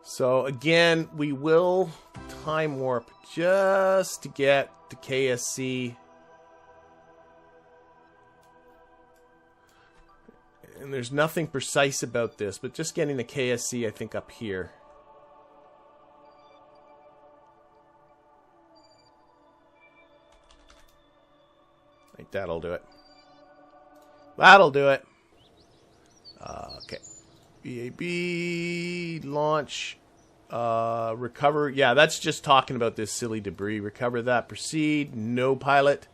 So again, we will time warp just to get to KSC. And there's nothing precise about this, but just getting the KSC, I think, up here. I think that'll do it. That'll do it. Okay. BAB, launch, recover. Yeah, that's just talking about this silly debris. Recover that, proceed, no pilot,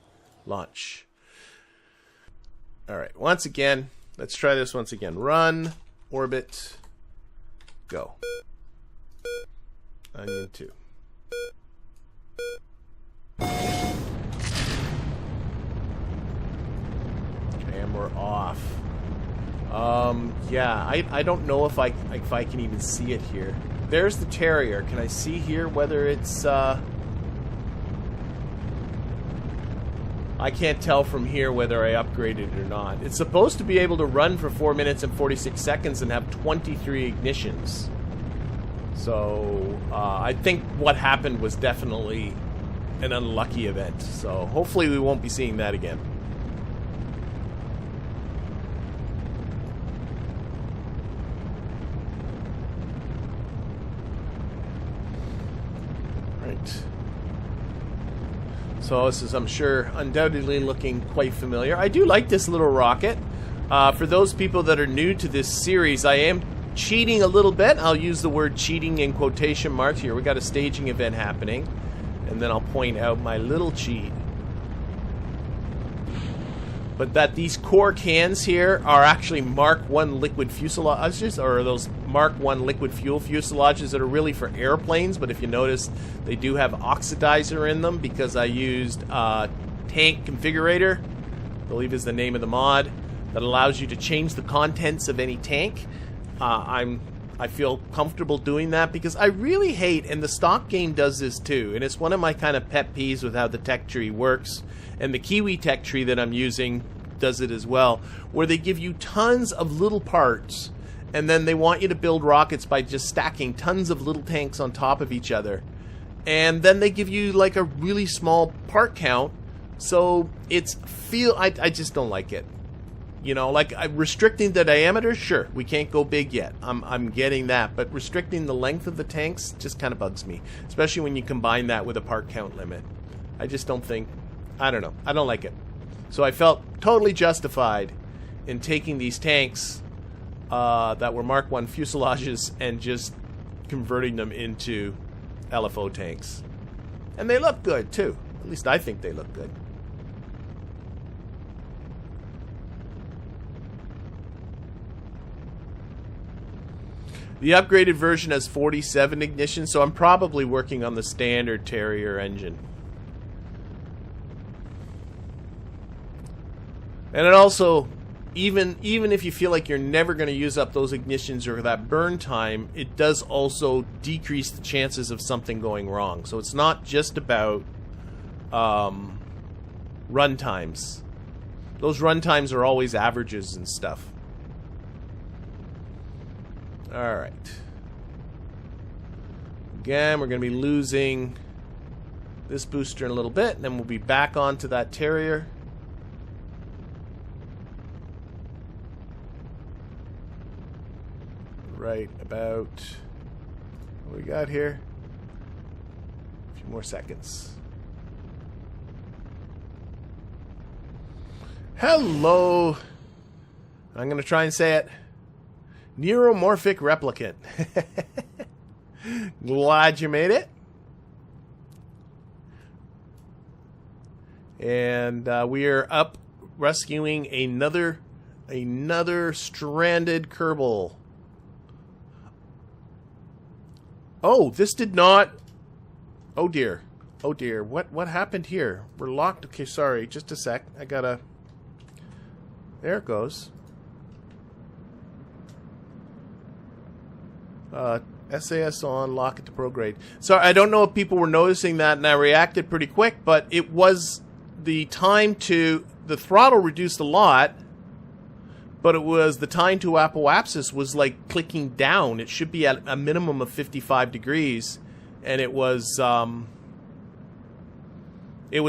launch. All right, once again, let's try this once again. Run, orbit, go. Onion 2. And we're off. Yeah, I don't know if I can even see it here. There's the Terrier. Can I see here whether it's I can't tell from here whether I upgraded it or not. It's supposed to be able to run for 4 minutes and 46 seconds and have 23 ignitions. So I think what happened was definitely an unlucky event. So hopefully we won't be seeing that again. So this is, I'm sure, undoubtedly looking quite familiar. I do like this little rocket. For those people that are new to this series, I am cheating a little bit. I'll use the word cheating in quotation marks here. We got a staging event happening. And then I'll point out my little cheat. But that these core cans here are actually Mark 1 liquid fuselages, or those Mark 1 liquid fuel fuselages that are really for airplanes. But if you notice, they do have oxidizer in them because I used Tank Configurator, I believe is the name of the mod, that allows you to change the contents of any tank. I feel comfortable doing that because I really hate, and the stock game does this too, and it's one of my kind of pet peeves with how the tech tree works. And the Kiwi tech tree that I'm using does it as well, where they give you tons of little parts, and then they want you to build rockets by just stacking tons of little tanks on top of each other. And then they give you like a really small part count, so I just don't like it. You know, like restricting the diameter, sure, we can't go big yet. I'm getting that, but restricting the length of the tanks just kind of bugs me, especially when you combine that with a part count limit. I just don't think, I don't know, I don't like it. So I felt totally justified in taking these tanks that were Mark 1 fuselages and just converting them into LFO tanks. And they look good too. At least I think they look good. The upgraded version has 47 ignition, so I'm probably working on the standard Terrier engine. And it also, even if you feel like you're never going to use up those ignitions or that burn time, it does also decrease the chances of something going wrong. So it's not just about run times. Those run times are always averages and stuff. Alright. Again, we're going to be losing this booster in a little bit, and then we'll be back onto that Terrier. Right about what we got here. A few more seconds. Hello. I'm going to try and say it. Neuromorphic replicant. Glad you made it. And we are up rescuing another stranded Kerbal. Oh, this did not. Oh dear. Oh dear. What happened here? We're locked. Okay, sorry. Just a sec. I gotta. There it goes. SAS on, lock it to prograde. So I don't know if people were noticing that, and I reacted pretty quick, but it was the time to, the throttle reduced a lot, But it was the time to apoapsis was like clicking down. It should be at a minimum of 55 degrees, and it was not. It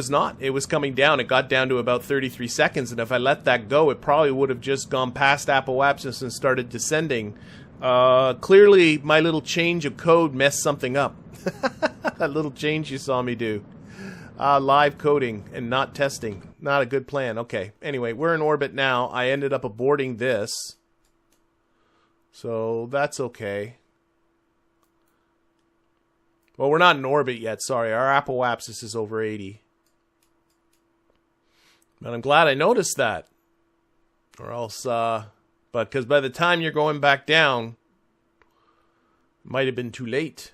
was coming down. It got down to about 33 seconds, and if I let that go, it probably would have just gone past apoapsis and started descending. Clearly, my little change of code messed something up. That little change you saw me do. Live coding and not testing. Not a good plan. Okay. Anyway, we're in orbit now. I ended up aborting this. So that's okay. Well, we're not in orbit yet. Sorry. Our apoapsis is over 80. But I'm glad I noticed that. Or else, but because by the time you're going back down, it might have been too late.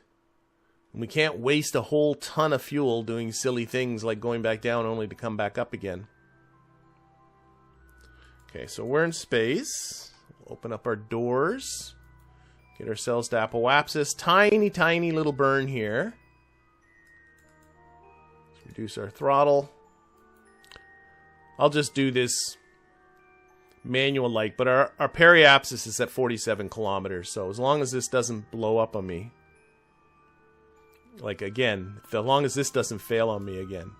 And we can't waste a whole ton of fuel doing silly things like going back down only to come back up again. Okay, so we're in space. Open up our doors. Get ourselves to apoapsis. Tiny, tiny little burn here. Let's reduce our throttle. I'll just do this manual like, but our periapsis is at 47 kilometers, so as long as this doesn't blow up on me. Like, again, as long as this doesn't fail on me again.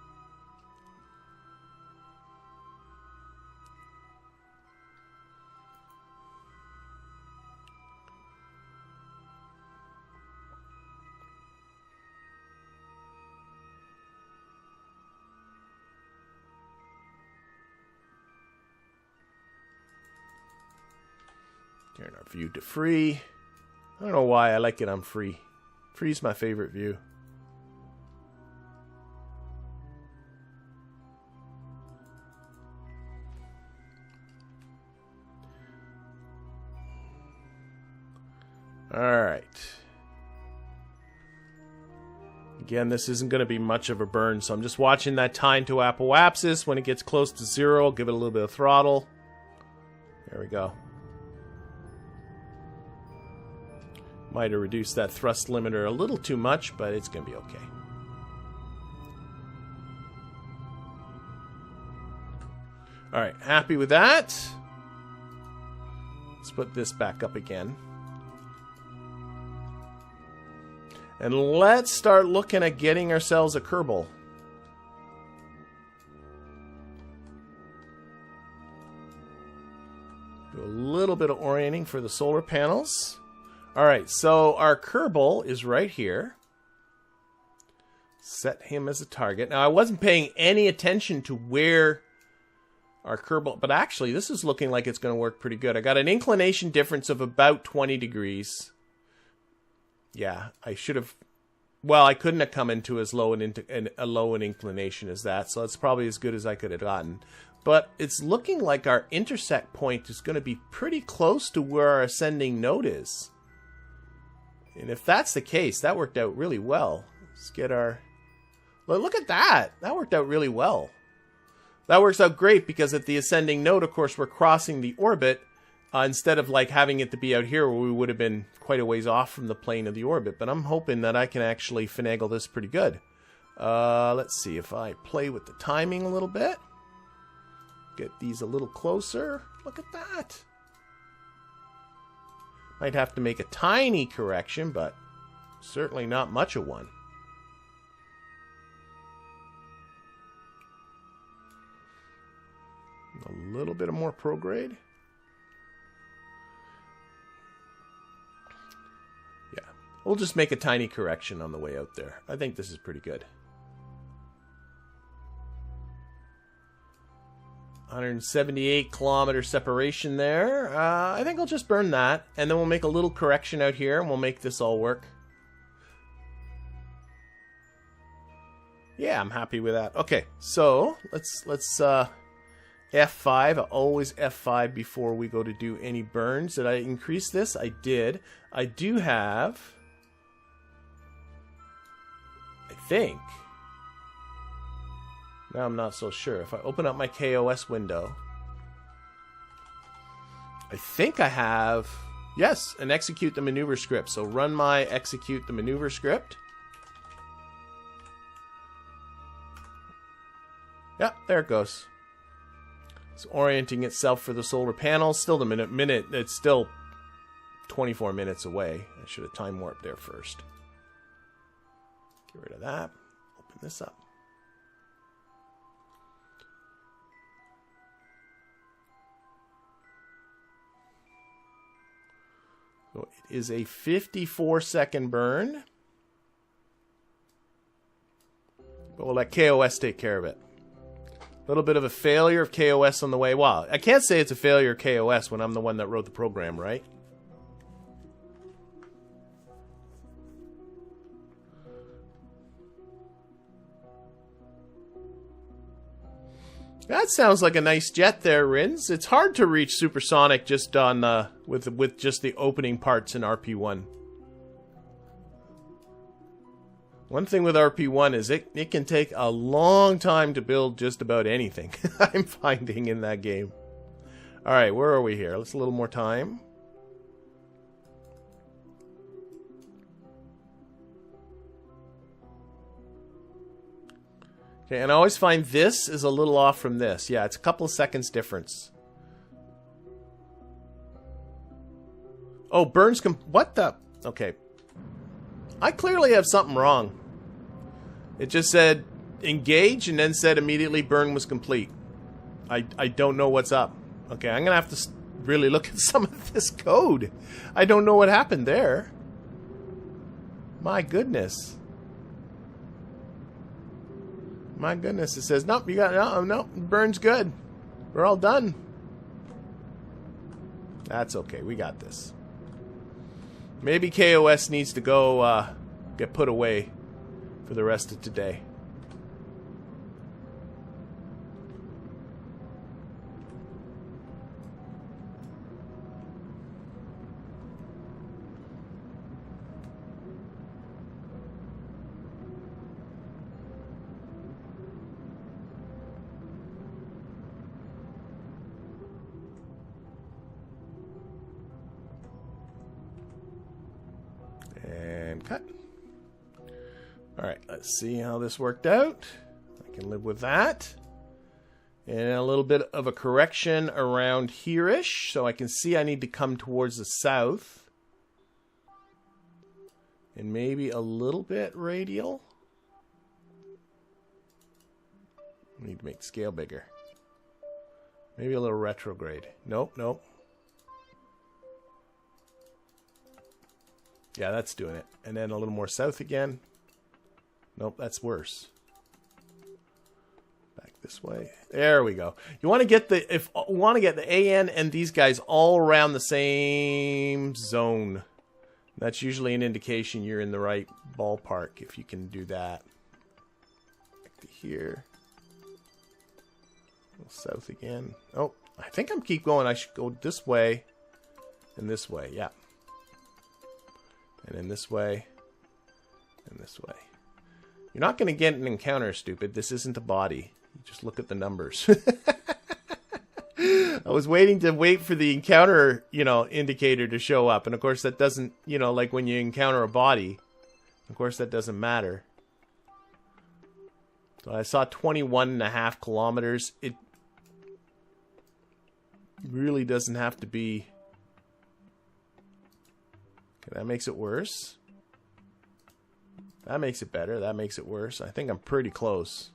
Turn our view to free. I don't know why I like it on free. Free's my favorite view. Alright. Again, this isn't going to be much of a burn, so I'm just watching that time to apoapsis. When it gets close to 0, I'll give it a little bit of throttle. There we go. Might have reduced that thrust limiter a little too much, but it's going to be okay. Alright, happy with that. Let's put this back up again. And let's start looking at getting ourselves a Kerbal. Do a little bit of orienting for the solar panels. Alright, so our Kerbal is right here. Set him as a target. Now, I wasn't paying any attention to where our Kerbal... But actually, this is looking like it's going to work pretty good. I got an inclination difference of about 20 degrees. Yeah, I should have... Well, I couldn't have come into as low a low an inclination as that, so it's probably as good as I could have gotten. But it's looking like our intersect point is going to be pretty close to where our ascending node is. And if that's the case, that worked out really well. Let's get our... Well, look at that! That worked out really well. That works out great because at the ascending node, of course, we're crossing the orbit instead of like having it to be out here where we would have been quite a ways off from the plane of the orbit. But I'm hoping that I can actually finagle this pretty good. Let's see if I play with the timing a little bit. Get these a little closer. Look at that! Might have to make a tiny correction, but certainly not much of one. A little bit of more prograde. Yeah, we'll just make a tiny correction on the way out there. I think this is pretty good. 178 kilometer separation there. I think I'll just burn that, and then we'll make a little correction out here, and we'll make this all work. Yeah, I'm happy with that. Okay, so let's F5. I always F5 before we go to do any burns. Did I increase this? I did. I do have, I think. Now I'm not so sure. If I open up my KOS window, I think I have, yes, an execute the maneuver script. So run my execute the maneuver script. Yeah, there it goes. It's orienting itself for the solar panels. Still the minute. It's still 24 minutes away. I should have time warped there first. Get rid of that. Open this up. So it is a 54-second burn. But we'll let KOS take care of it. A little bit of a failure of KOS on the way. Wow, I can't say it's a failure of KOS when I'm the one that wrote the program, right? That sounds like a nice jet there, Rins. It's hard to reach supersonic just on with just the opening parts in RP1. One thing with RP1 is it can take a long time to build just about anything. I'm finding in that game. All right, where are we here? Let's a little more time. Okay, and I always find this is a little off from this. Yeah, it's a couple of seconds difference. Oh, burns what the? Okay. I clearly have something wrong. It just said engage and then said immediately burn was complete. I don't know what's up. Okay, I'm going to have to really look at some of this code. I don't know what happened there. My goodness. My goodness, it says, nope, you got, no, burn's good. We're all done. That's okay, we got this. Maybe KOS needs to go get put away for the rest of today. And cut. Alright, let's see how this worked out. I can live with that. And a little bit of a correction around here-ish. So I can see I need to come towards the south. And maybe a little bit radial. I need to make the scale bigger. Maybe a little retrograde. Nope, nope. Yeah, that's doing it. And then a little more south again. Nope, that's worse. Back this way. There we go. You want to get the AN and these guys all around the same zone. That's usually an indication you're in the right ballpark if you can do that. Back to here. A little south again. Oh, I think I'm keep going. I should go this way and this way. Yeah. And then this way, and this way. You're not going to get an encounter, stupid. This isn't a body. You just look at the numbers. I was waiting for the encounter, indicator to show up. And of course that doesn't, like when you encounter a body, of course that doesn't matter. So I saw 21.5 kilometers. It really doesn't have to be. Okay, that makes it worse. That makes it better. That makes it worse. I think I'm pretty close.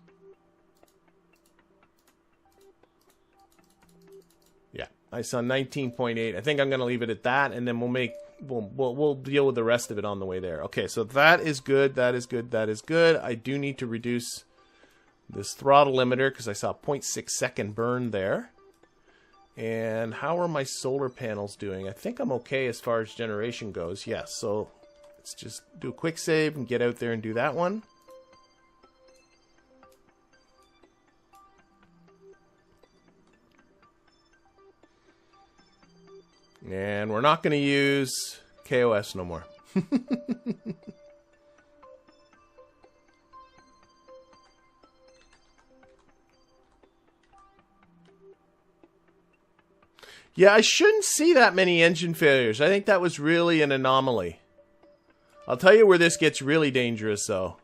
Yeah, I saw 19.8. I think I'm going to leave it at that, and then we'll deal with the rest of it on the way there. Okay, so that is good. That is good. That is good. I do need to reduce this throttle limiter because I saw a 0.6 second burn there. And how are my solar panels doing? I think I'm okay as far as generation goes. Yes, so let's just do a quick save and get out there and do that one. And we're not going to use KOS no more. Yeah, I shouldn't see that many engine failures. I think that was really an anomaly. I'll tell you where this gets really dangerous, though.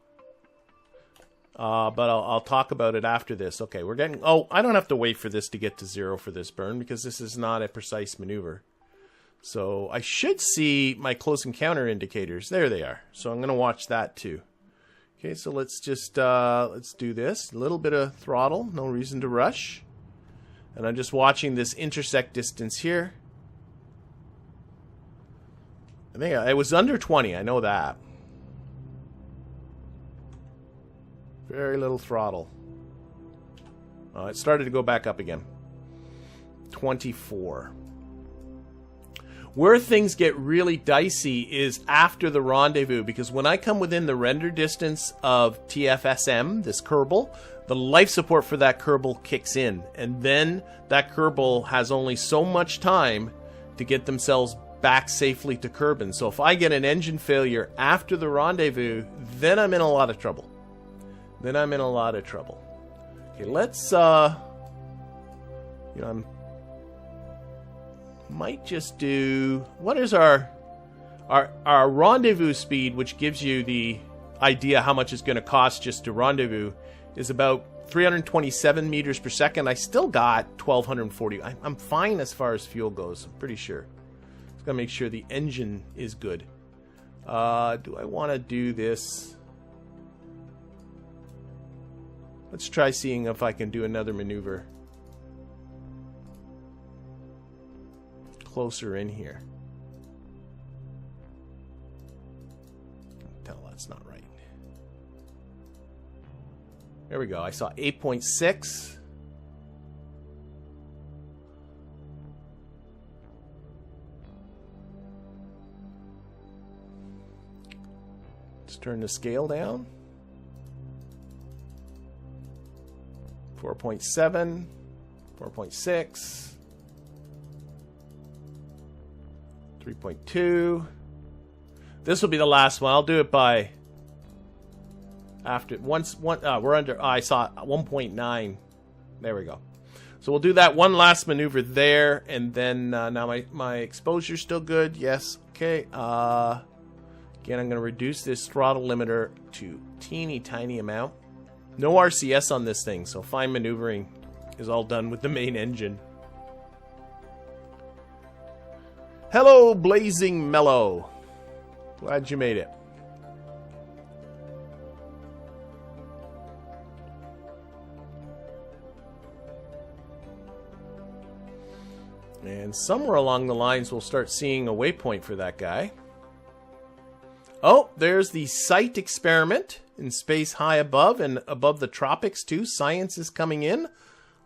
But I'll talk about it after this. Okay, we're getting... Oh, I don't have to wait for this to get to 0 for this burn, because this is not a precise maneuver. So I should see my close encounter indicators. There they are. So I'm going to watch that too. Okay, so let's just let's do this. A little bit of throttle, no reason to rush. And I'm just watching this intersect distance here. I think it was under 20, I know that. Very little throttle. Oh, it started to go back up again. 24. Where things get really dicey is after the rendezvous, because when I come within the render distance of TFSM, this Kerbal, the life support for that Kerbal kicks in, and then that Kerbal has only so much time to get themselves back safely to Kerman. So if I get an engine failure after the rendezvous, then I'm in a lot of trouble. Okay, let's might just do, what is our rendezvous speed, which gives you the idea how much it's going to cost just to rendezvous, is about 327 meters per second. I still got 1240. I'm fine as far as fuel goes, I'm pretty sure. Just gotta make sure the engine is good. Do I want to do this? Let's try seeing if I can do another maneuver closer in here. Tell that's not right. There we go. I saw 8.6. Let's turn the scale down. 4.7, 4.6. 3.2. This will be the last one. I'll do it by after we're under. I saw 1.9. There we go. So we'll do that one last maneuver there, and then now my exposure's still good. Yes. Okay. Again, I'm going to reduce this throttle limiter to teeny tiny amount. No RCS on this thing, so fine maneuvering is all done with the main engine. Hello, Blazing Mellow. Glad you made it. And somewhere along the lines, we'll start seeing a waypoint for that guy. Oh, there's the site experiment in space high above and above the tropics too. Science is coming in.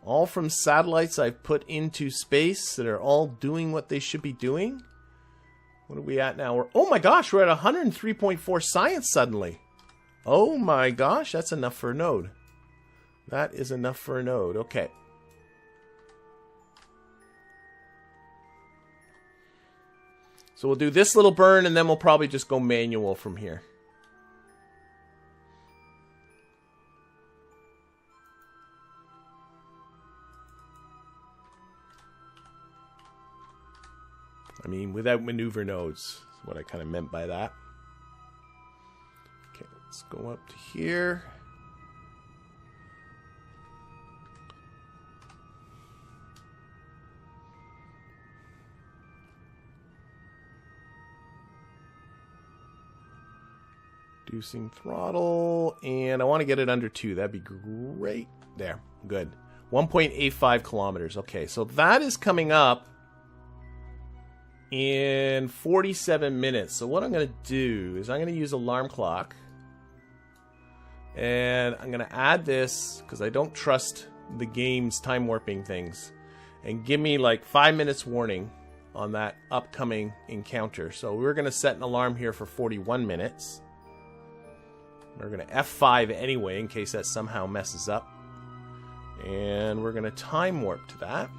All from satellites I've put into space that are all doing what they should be doing. What are we at now? Oh my gosh, we're at 103.4 science suddenly. Oh my gosh, that's enough for a node. That is enough for a node. Okay. So we'll do this little burn, and then we'll probably just go manual from here. I mean, without maneuver nodes, is what I kind of meant by that. Okay, let's go up to here. Reducing throttle, and I want to get it under 2. That'd be great. There, good. 1.85 kilometers. Okay, so that is coming up in 47 minutes. So what I'm going to do is I'm going to use alarm clock, and I'm going to add this because I don't trust the game's time warping things, and give me like 5 minutes warning on that upcoming encounter. So we're going to set an alarm here for 41 minutes. We're going to F5 anyway in case that somehow messes up. And we're going to time warp to that.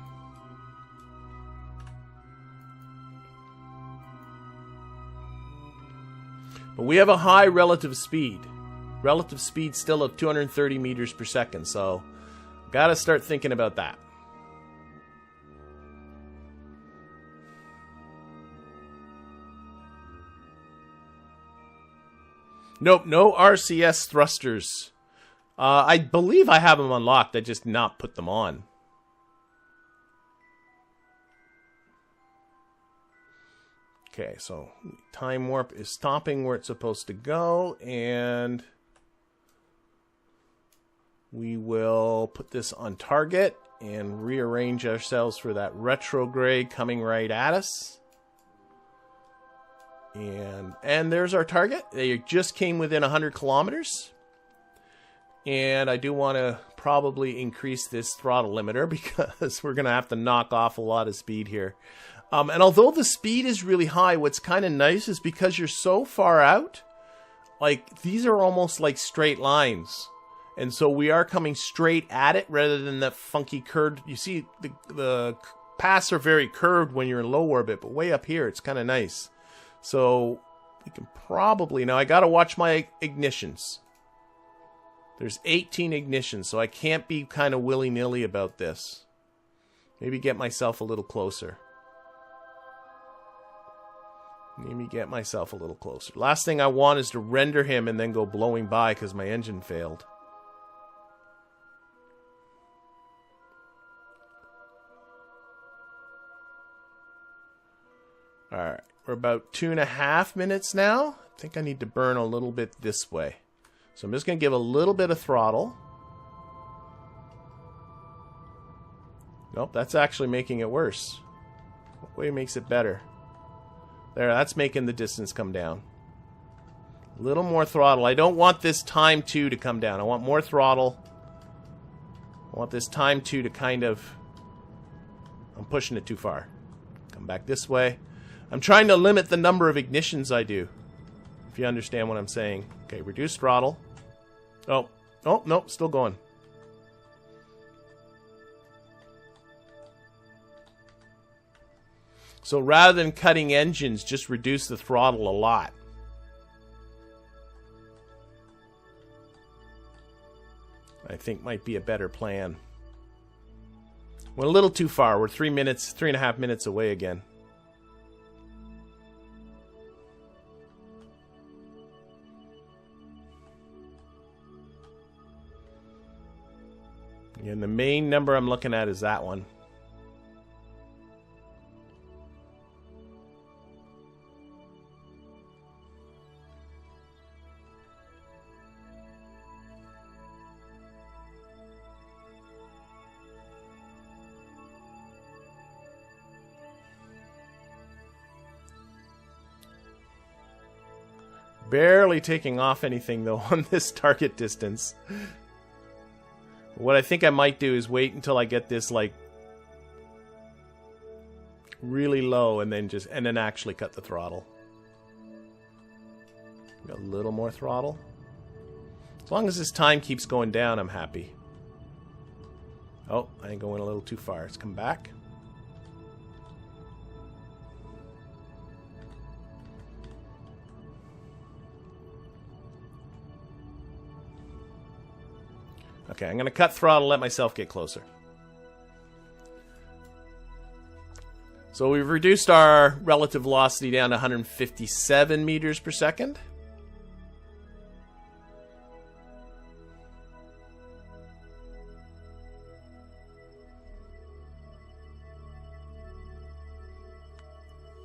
But we have a high relative speed. Relative speed still of 230 meters per second. So, got to start thinking about that. Nope, no RCS thrusters I believe I have them unlocked. I just not put them on. Okay, so time warp is stopping where it's supposed to go, and we will put this on target and rearrange ourselves for that retrograde coming right at us. And there's our target. They just came within 100 kilometers. And I do want to probably increase this throttle limiter because we're going to have to knock off a lot of speed here. And although the speed is really high, what's kind of nice is because you're so far out, like these are almost like straight lines. And so we are coming straight at it rather than that funky curved. You see, the paths are very curved when you're in low orbit, but way up here, it's kind of nice. So we can probably... Now, I got to watch my ignitions. There's 18 ignitions, so I can't be kind of willy-nilly about this. Maybe get myself a little closer. Last thing I want is to render him and then go blowing by because my engine failed. Alright, we're about 2.5 minutes now. I think I need to burn a little bit this way. So I'm just going to give a little bit of throttle. Nope, that's actually making it worse. What way makes it better? There, that's making the distance come down. A little more throttle. I don't want this time 2 to come down. I want more throttle. I want this time 2 to kind of... I'm pushing it too far. Come back this way. I'm trying to limit the number of ignitions I do. If you understand what I'm saying. Okay, reduce throttle. Oh, nope, still going. So rather than cutting engines, just reduce the throttle a lot. I think might be a better plan. Went a little too far. We're 3.5 minutes away again. And the main number I'm looking at is that one. Barely taking off anything, though, on this target distance. What I think I might do is wait until I get this, like, really low and then actually cut the throttle. Got a little more throttle. As long as this time keeps going down, I'm happy. Oh, I ain't going a little too far. Let's come back. Okay, I'm going to cut throttle, let myself get closer. So we've reduced our relative velocity down to 157 meters per second.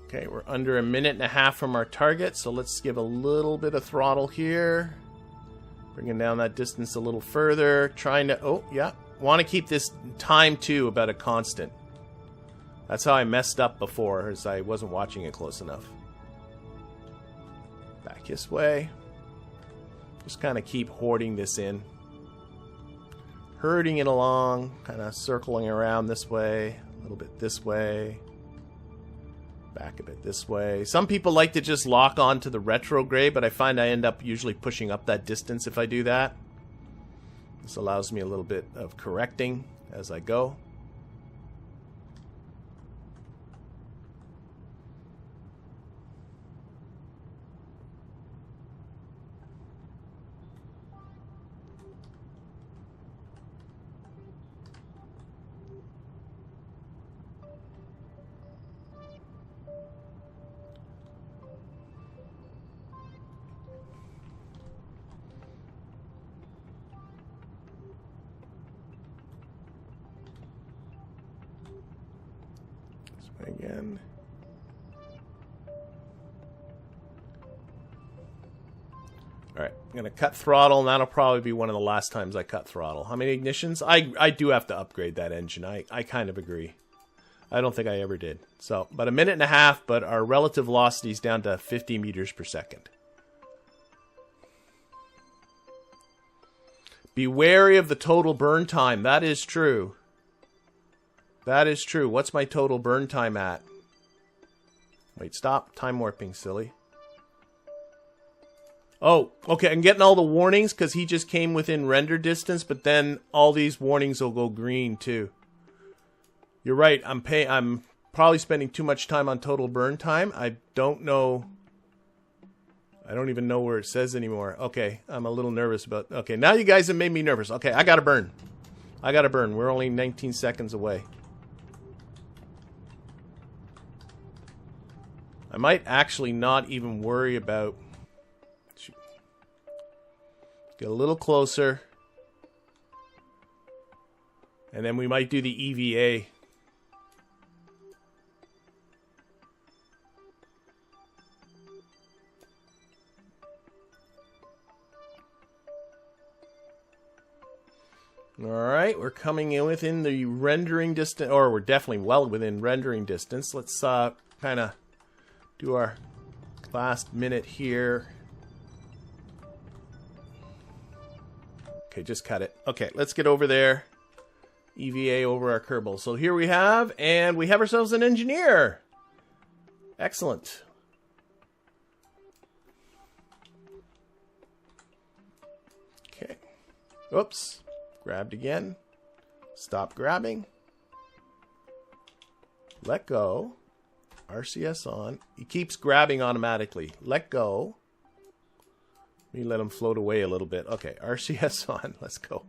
Okay, we're under 1.5 minutes from our target, so let's give a little bit of throttle here. Bringing down that distance a little further. Trying to... Oh, yeah. Want to keep this time, too, about a constant. That's how I messed up before, as I wasn't watching it close enough. Back this way. Just kind of keep hoarding this in. Herding it along. Kind of circling around this way. A little bit this way. Back a bit this way. Some people like to just lock on to the retrograde, but I find I end up usually pushing up that distance if I do that. This allows me a little bit of correcting as I go. again. Alright, I'm going to cut throttle, and that'll probably be one of the last times I cut throttle. How many ignitions? I do have to upgrade that engine. I kind of agree. I don't think I ever did. So, about a minute and a half, but our relative velocity is down to 50 meters per second. Be wary of the total burn time. That is true. That is true. What's my total burn time at? Wait, stop. Time warping, silly. Oh, okay. I'm getting all the warnings because he just came within render distance, but then all these warnings will go green too. You're right. I'm probably spending too much time on total burn time. I don't know. I don't even know where it says anymore. Okay, I'm a little nervous about... Okay, now you guys have made me nervous. Okay, I gotta burn. I gotta burn. We're only 19 seconds away. I might actually not even worry about... Get a little closer. And then we might do the EVA. Alright, we're coming in within the rendering distance, or we're definitely well within rendering distance. Let's kind of do our last minute here. Okay, just cut it. Okay, let's get over there. EVA over our Kerbal. So here we have, and we have ourselves an engineer. Excellent. Okay. Oops. Grabbed again. Stop grabbing. Let go. RCS on. He keeps grabbing automatically. Let go. Let me let him float away a little bit. Okay, RCS on. Let's go.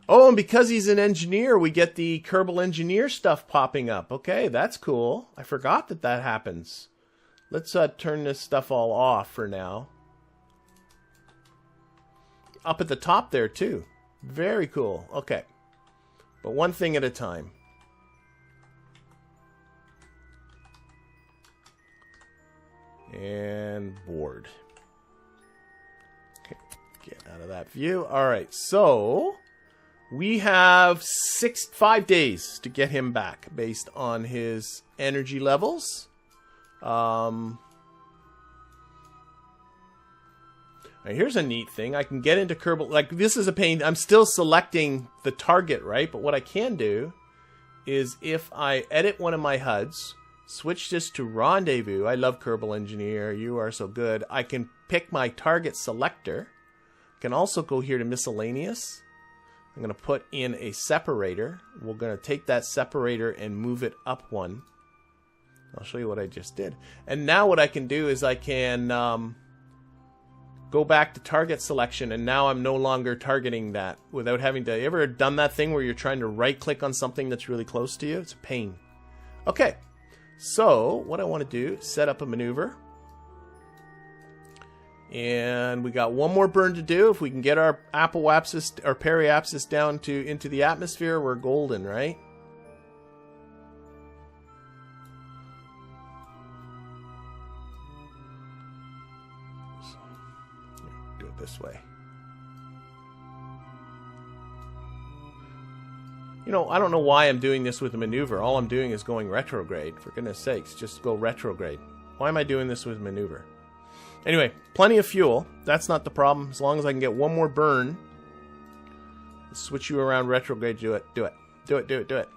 Oh, and because he's an engineer, we get the Kerbal engineer stuff popping up. Okay, that's cool. I forgot that that happens. Let's turn this stuff all off for now. Up at the top there, too. Very cool. Okay. But one thing at a time. And board. Okay, get out of that view. Alright, so we have 5 days to get him back based on his energy levels. Here's a neat thing. I can get into Kerbal. Like, this is a pain. I'm still selecting the target, right? But what I can do is if I edit one of my HUDs, switch this to Rendezvous. I love Kerbal Engineer. You are so good. I can pick my target selector. I can also go here to Miscellaneous. I'm going to put in a separator. We're going to take that separator and move it up one. I'll show you what I just did. And now what I can do is I can... go back to target selection, and now I'm no longer targeting that without having to... You ever done that thing where you're trying to right-click on something that's really close to you? It's a pain. Okay, so what I want to do is set up a maneuver. And we got one more burn to do. If we can get our apoapsis or periapsis down into the atmosphere, we're golden, right? This way. You know, I don't know why I'm doing this with a maneuver. All I'm doing is going retrograde. For goodness sakes, just go retrograde. Why am I doing this with maneuver? Anyway, plenty of fuel. That's not the problem. As long as I can get one more burn. Switch you around retrograde. Do it. Do it. Do it. Do it. Do it.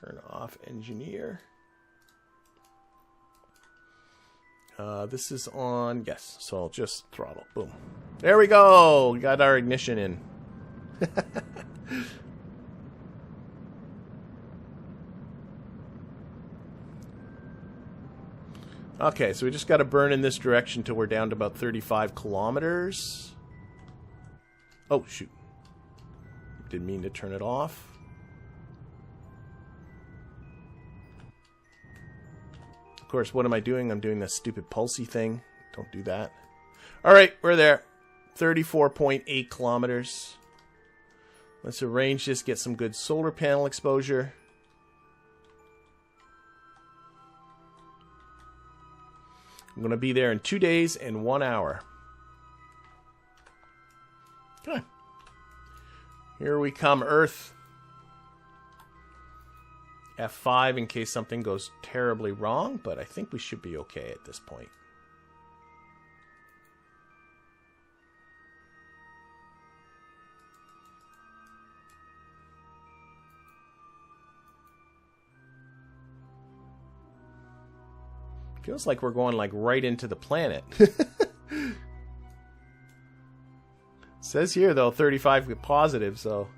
Turn off engineer. This is on, yes, so I'll just throttle. Boom. There we go. We got our ignition in. Okay, so we just got to burn in this direction till we're down to about 35 kilometers. Oh, shoot. Didn't mean to turn it off. Of course, what am I doing? I'm doing this stupid pulsey thing. Don't do that. All right, we're there. 34.8 kilometers. Let's arrange this, get some good solar panel exposure. I'm going to be there in 2 days and 1 hour. Okay. Here we come, Earth. F5 in case something goes terribly wrong, but I think we should be okay at this point. Feels like we're going like right into the planet. Says here though 35 positive, so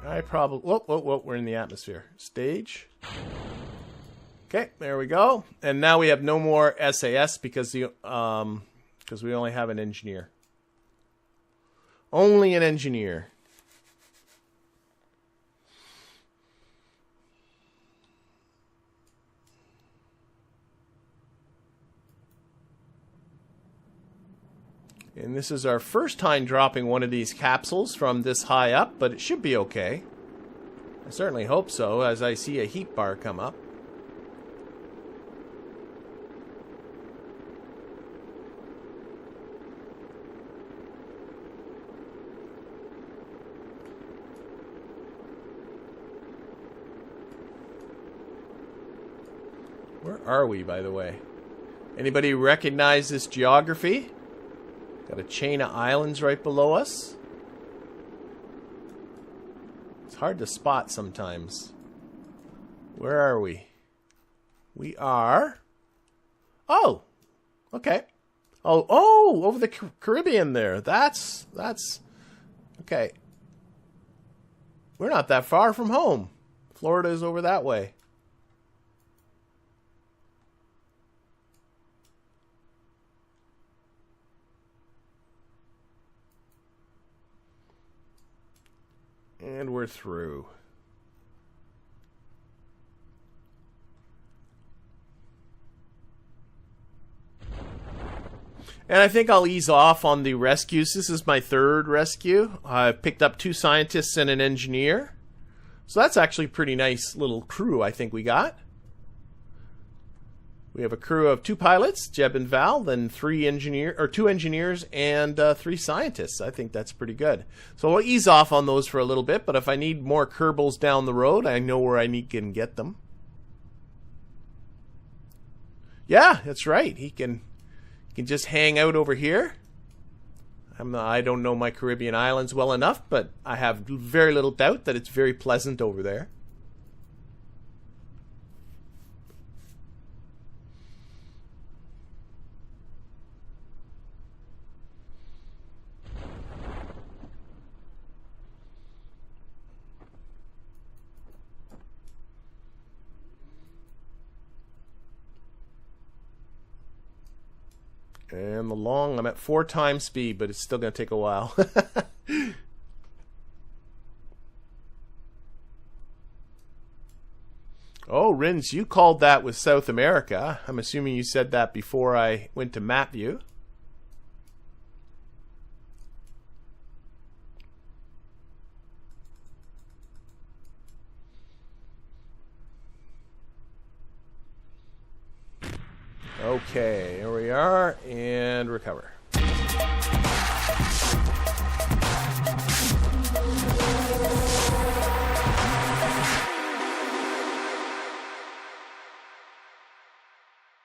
I probably... Whoa, we're in the atmosphere. Stage. Okay, there we go. And now we have no more SAS because we only have an engineer. Only an engineer. And this is our first time dropping one of these capsules from this high up, but it should be okay. I certainly hope so, as I see a heat bar come up. Where are we, by the way? Anybody recognize this geography? Got a chain of islands right below us. It's hard to spot sometimes. Where are we? We are... Oh! Okay. Oh, over the Caribbean there. That's... Okay. We're not that far from home. Florida is over that way. And we're through. And I think I'll ease off on the rescues. This is my third rescue. I've picked up 2 scientists and an engineer. So that's actually a pretty nice little crew I think we got. We have a crew of 2 pilots, Jeb and Val, then 2 engineers and 3 scientists. I think that's pretty good. So we'll ease off on those for a little bit, but if I need more Kerbals down the road, I know where I can get them. Yeah, that's right. He can just hang out over here. I don't know my Caribbean islands well enough, but I have very little doubt that it's very pleasant over there. And the long, I'm at 4 times speed, but it's still going to take a while. Oh, Rins, you called that with South America. I'm assuming you said that before I went to map view. Okay, here we are, and recover.